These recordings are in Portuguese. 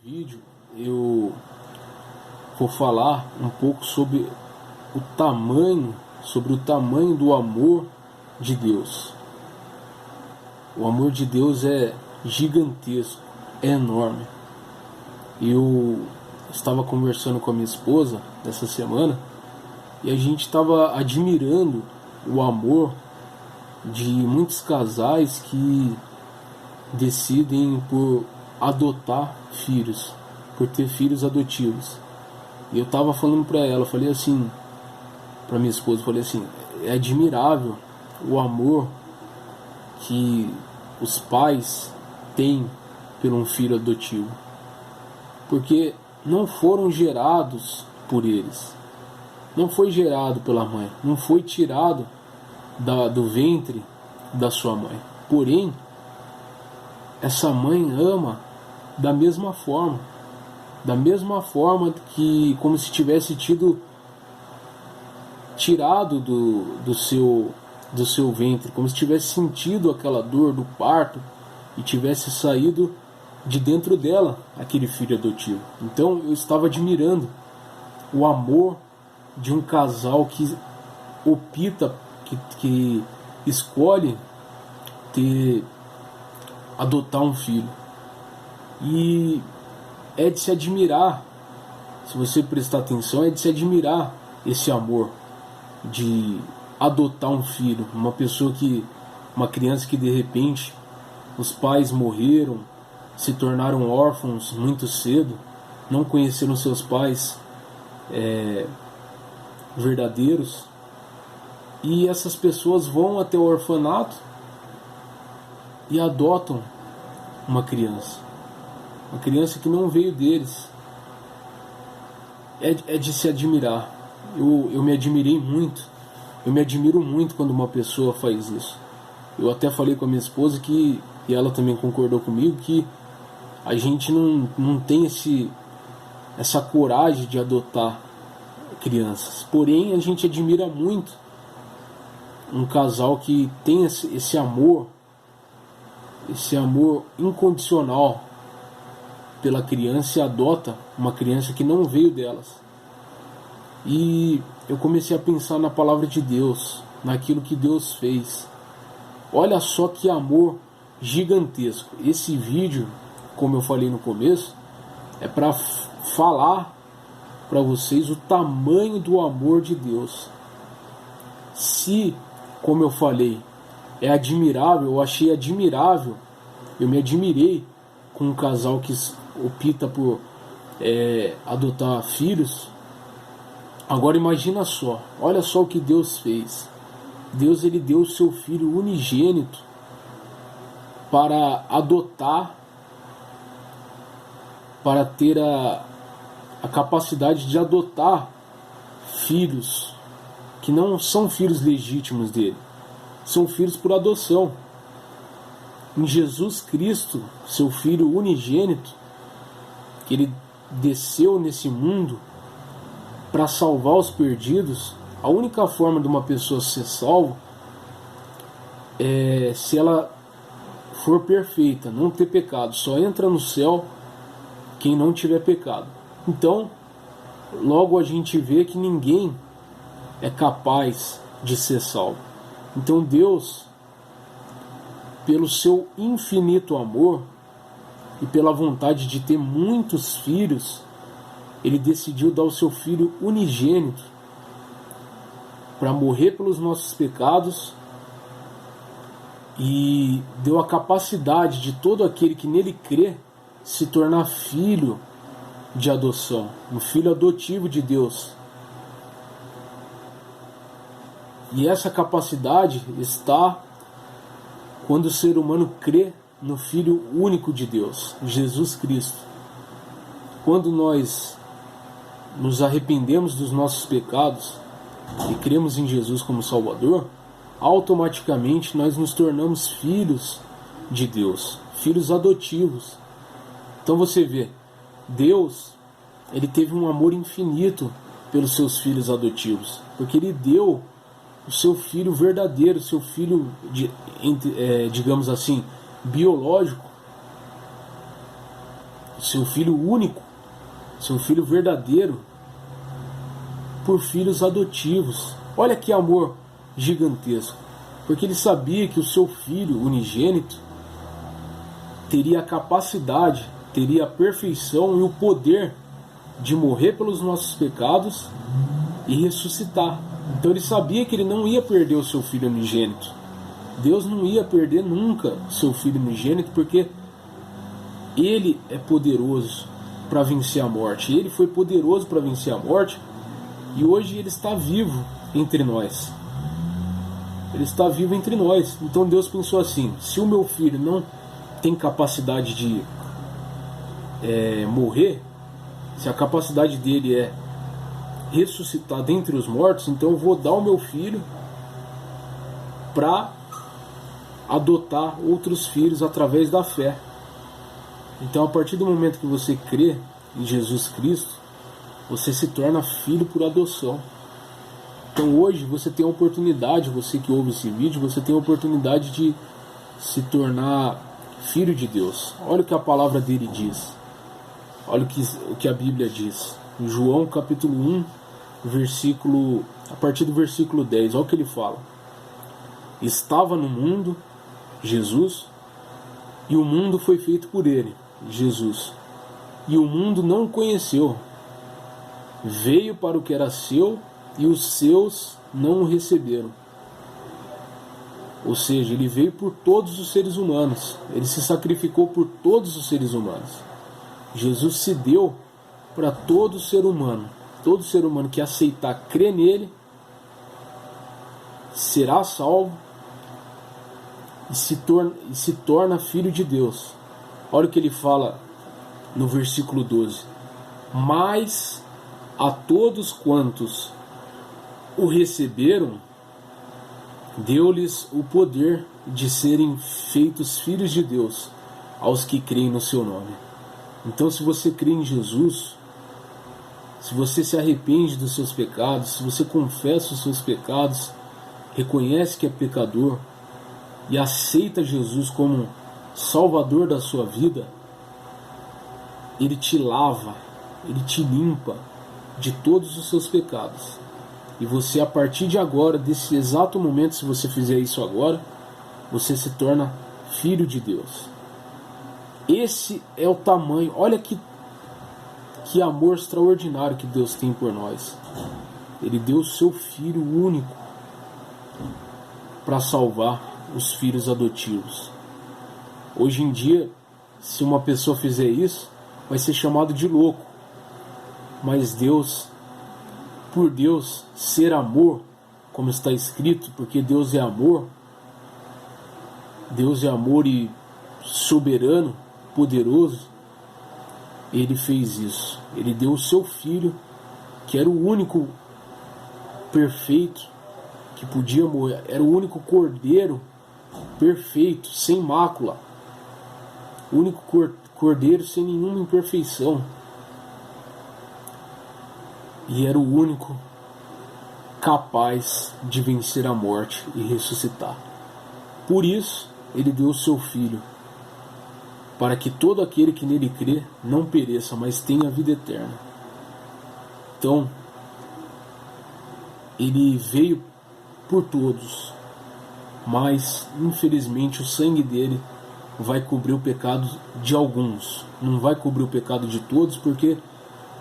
vídeo eu vou falar um pouco sobre o tamanho do amor de Deus. O amor de Deus é gigantesco, é enorme. Eu estava conversando com a minha esposa essa semana e a gente estava admirando o amor de muitos casais que decidem por adotar filhos, por ter filhos adotivos. E eu estava falando para ela, falei assim, para minha esposa, falei assim, é admirável o amor que os pais têm por um filho adotivo, porque não foram gerados por eles, não foi gerado pela mãe, não foi tirado do ventre da sua mãe. Porém, essa mãe ama da mesma forma que como se tivesse tido tirado do seu ventre, como se tivesse sentido aquela dor do parto e tivesse saído de dentro dela aquele filho adotivo. Então eu estava admirando o amor de um casal que opta, que escolhe adotar um filho. E é de se admirar, se você prestar atenção, é de se admirar esse amor de adotar um filho, uma criança que de repente os pais morreram, se tornaram órfãos muito cedo, não conheceram seus pais verdadeiros, e essas pessoas vão até o orfanato e adotam uma criança que não veio deles. É de se admirar. Eu me admirei muito, eu me admiro muito quando uma pessoa faz isso. Eu até falei com a minha esposa e ela também concordou comigo, que a gente não tem essa coragem de adotar crianças. Porém, a gente admira muito um casal que tem esse amor incondicional pela criança e adota uma criança que não veio delas. E eu comecei a pensar na palavra de Deus, naquilo que Deus fez. Olha só que amor gigantesco. Esse vídeo, como eu falei no começo, é para falar para vocês o tamanho do amor de Deus. Se, como eu falei, é admirável, eu achei admirável, eu me admirei com um casal que opta por adotar filhos. Agora imagina só, olha só o que Deus fez. Deus, ele deu o seu filho unigênito para adotar, para ter a capacidade de adotar filhos que não são filhos legítimos dele, são filhos por adoção. Em Jesus Cristo, seu Filho unigênito, que ele desceu nesse mundo para salvar os perdidos. A única forma de uma pessoa ser salva é se ela for perfeita, não ter pecado. Só entra no céu quem não tiver pecado. Então, logo a gente vê que ninguém é capaz de ser salvo. Então Deus, pelo seu infinito amor e pela vontade de ter muitos filhos, ele decidiu dar o seu filho unigênito para morrer pelos nossos pecados, e deu a capacidade de todo aquele que nele crê se tornar filho de adoção, um filho adotivo de Deus. E essa capacidade está quando o ser humano crê no Filho único de Deus, Jesus Cristo. Quando nós nos arrependemos dos nossos pecados e cremos em Jesus como Salvador, automaticamente nós nos tornamos filhos de Deus, filhos adotivos. Então você vê, Deus, ele teve um amor infinito pelos seus filhos adotivos, porque ele deu o seu filho verdadeiro, seu filho, digamos assim, biológico, seu Filho único, seu Filho verdadeiro, por filhos adotivos. Olha que amor gigantesco, porque Ele sabia que o seu Filho unigênito teria a capacidade, teria a perfeição e o poder de morrer pelos nossos pecados e ressuscitar. Então Ele sabia que Ele não ia perder o seu Filho unigênito. Deus não ia perder nunca o seu Filho unigênito, porque Ele é poderoso para vencer a morte. Ele foi poderoso para vencer a morte, e hoje Ele está vivo entre nós. Ele está vivo entre nós. Então Deus pensou assim: se o meu filho não tem capacidade de morrer, se a capacidade dele é ressuscitar dentre os mortos, então eu vou dar o meu filho para adotar outros filhos através da fé. Então, a partir do momento que você crê em Jesus Cristo, você se torna filho por adoção. Então hoje você tem a oportunidade, você que ouve esse vídeo, você tem a oportunidade de se tornar filho de Deus. Olha o que a palavra dele diz. Olha o que a Bíblia diz. Em João capítulo 1, a partir do versículo 10, olha o que ele fala. Estava no mundo, Jesus, e o mundo foi feito por ele, Jesus. E o mundo não o conheceu. Veio para o que era seu, e os seus não o receberam. Ou seja, ele veio por todos os seres humanos. Ele se sacrificou por todos os seres humanos. Jesus se deu para todo ser humano. Todo ser humano que aceitar, crer nele, será salvo e se torna filho de Deus. Olha o que ele fala no versículo 12. Mas a todos quantos o receberam, deu-lhes o poder de serem feitos filhos de Deus, aos que creem no seu nome. Então, se você crê em Jesus, se você se arrepende dos seus pecados, se você confessa os seus pecados, reconhece que é pecador e aceita Jesus como Salvador da sua vida, Ele te lava, Ele te limpa de todos os seus pecados. E você, a partir de agora, desse exato momento, se você fizer isso agora, você se torna filho de Deus. Esse é o tamanho, olha que amor extraordinário que Deus tem por nós. Ele deu o seu Filho único para salvar os filhos adotivos. Hoje em dia, se uma pessoa fizer isso, vai ser chamado de louco. Mas Deus, por Deus ser amor, como está escrito, porque Deus é amor e soberano, poderoso, Ele fez isso. Ele deu o seu Filho, que era o único perfeito que podia morrer, era o único cordeiro perfeito, sem mácula, o único cordeiro sem nenhuma imperfeição, e era o único capaz de vencer a morte e ressuscitar. Por isso, Ele deu o seu Filho, para que todo aquele que nele crê não pereça, mas tenha a vida eterna. Então, Ele veio por todos, mas infelizmente o sangue dele vai cobrir o pecado de alguns, não vai cobrir o pecado de todos, porque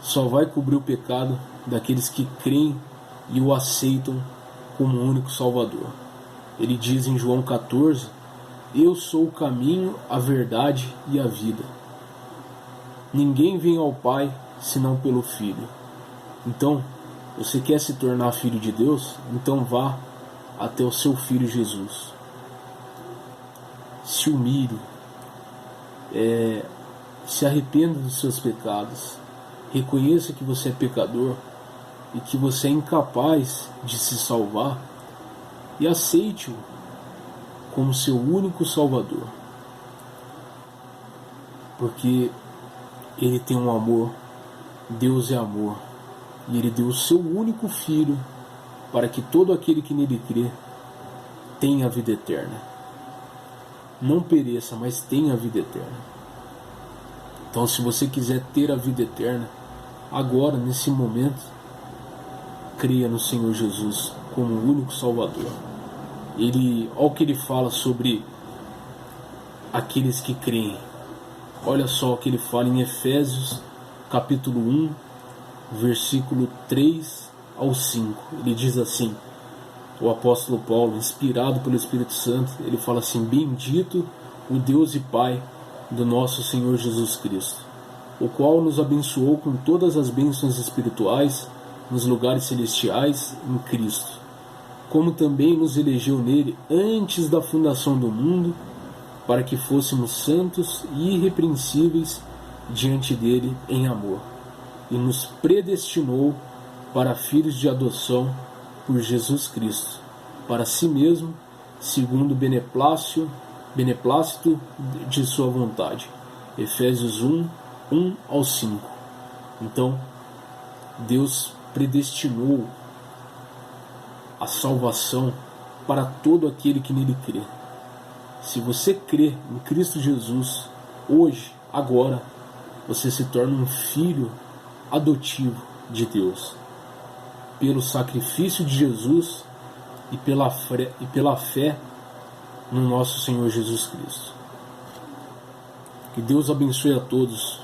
só vai cobrir o pecado daqueles que creem e o aceitam como único Salvador. Ele diz em João 14: eu sou o caminho, a verdade e a vida. Ninguém vem ao Pai senão pelo Filho. Então, você quer se tornar filho de Deus? Então vá até o seu Filho Jesus. Se humilhe, se arrependa dos seus pecados, reconheça que você é pecador e que você é incapaz de se salvar, e aceite-o como seu único Salvador, porque Ele tem um amor. Deus é amor, e Ele deu o seu único Filho para que todo aquele que nele crê tenha a vida eterna, não pereça, mas tenha a vida eterna. Então, se você quiser ter a vida eterna, agora, nesse momento, creia no Senhor Jesus como o único Salvador. Olha o que ele fala sobre aqueles que creem. Olha só o que ele fala em Efésios, capítulo 1, versículo 3 ao 5. Ele diz assim, o apóstolo Paulo, inspirado pelo Espírito Santo, ele fala assim: bendito o Deus e Pai do nosso Senhor Jesus Cristo, o qual nos abençoou com todas as bênçãos espirituais nos lugares celestiais em Cristo, como também nos elegeu nele antes da fundação do mundo, para que fôssemos santos e irrepreensíveis diante dele em amor, e nos predestinou para filhos de adoção por Jesus Cristo, para si mesmo, segundo o beneplácito de sua vontade. Efésios 1, 1 ao 5. Então, Deus predestinou a salvação para todo aquele que nele crê. Se você crê em Cristo Jesus, hoje, agora, você se torna um filho adotivo de Deus, pelo sacrifício de Jesus e pela fé no nosso Senhor Jesus Cristo. Que Deus abençoe a todos